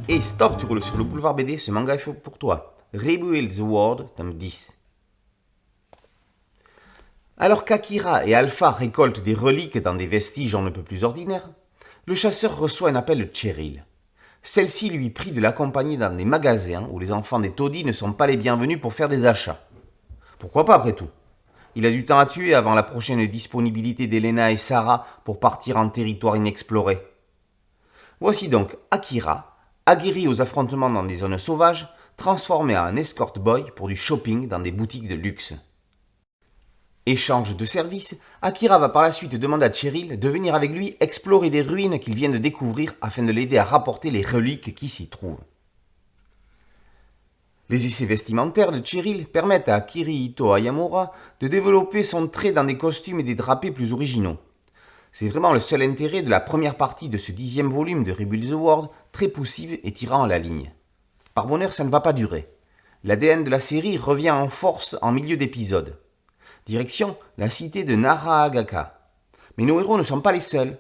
Et stop, tu roules sur le boulevard BD, ce manga est fait pour toi. Rebuild the World, tome 10. Alors qu'Akira et Alpha récoltent des reliques dans des vestiges on ne peut plus ordinaires, le chasseur reçoit un appel de Cheryl. Celle-ci lui prie de l'accompagner dans des magasins où les enfants des taudis ne sont pas les bienvenus pour faire des achats. Pourquoi pas après tout? Il a du temps à tuer avant la prochaine disponibilité d'Elena et Sarah pour partir en territoire inexploré. Voici donc Akira, aguerri aux affrontements dans des zones sauvages, transformé en escort boy pour du shopping dans des boutiques de luxe. Échange de services, Akira va par la suite demander à Cheryl de venir avec lui explorer des ruines qu'il vient de découvrir afin de l'aider à rapporter les reliques qui s'y trouvent. Les essais vestimentaires de Cheryl permettent à Kirihito Ayamura de développer son trait dans des costumes et des drapés plus originaux. C'est vraiment le seul intérêt de la première partie de ce 10e volume de Rebuild the World, très poussive et tirant à la ligne. Par bonheur, ça ne va pas durer. L'ADN de la série revient en force en milieu d'épisode. Direction la cité de Narahagaka. Mais nos héros ne sont pas les seuls.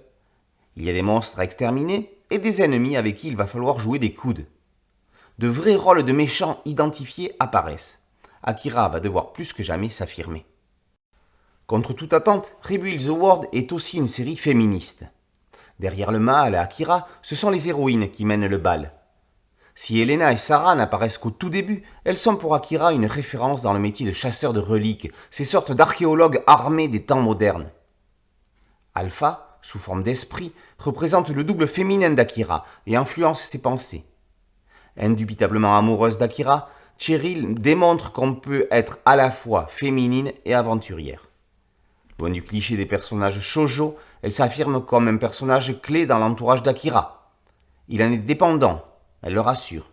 Il y a des monstres à exterminer et des ennemis avec qui il va falloir jouer des coudes. De vrais rôles de méchants identifiés apparaissent. Akira va devoir plus que jamais s'affirmer. Contre toute attente, Rebuild the World est aussi une série féministe. Derrière le mâle et Akira, ce sont les héroïnes qui mènent le bal. Si Elena et Sarah n'apparaissent qu'au tout début, elles sont pour Akira une référence dans le métier de chasseur de reliques, ces sortes d'archéologues armés des temps modernes. Alpha, sous forme d'esprit, représente le double féminin d'Akira et influence ses pensées. Indubitablement amoureuse d'Akira, Cheryl démontre qu'on peut être à la fois féminine et aventurière. Loin du cliché des personnages shoujo, elle s'affirme comme un personnage clé dans l'entourage d'Akira. Il en est dépendant, elle le rassure.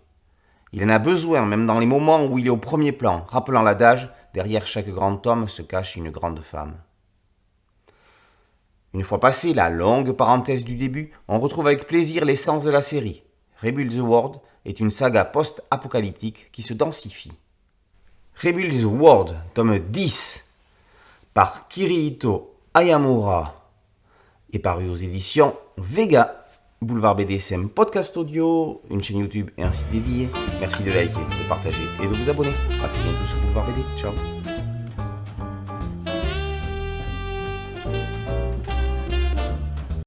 Il en a besoin même dans les moments où il est au premier plan, rappelant l'adage « Derrière chaque grand homme se cache une grande femme ». Une fois passée la longue parenthèse du début, on retrouve avec plaisir l'essence de la série. Rebuild the World est une saga post-apocalyptique qui se densifie. Rebuild the World, tome 10, par Kirihito Ayamura, et paru aux éditions Vega. Boulevard BDSM Podcast Audio, une chaîne YouTube et un site dédié. Merci de liker, de partager et de vous abonner. A très bientôt sur Boulevard BD. Ciao.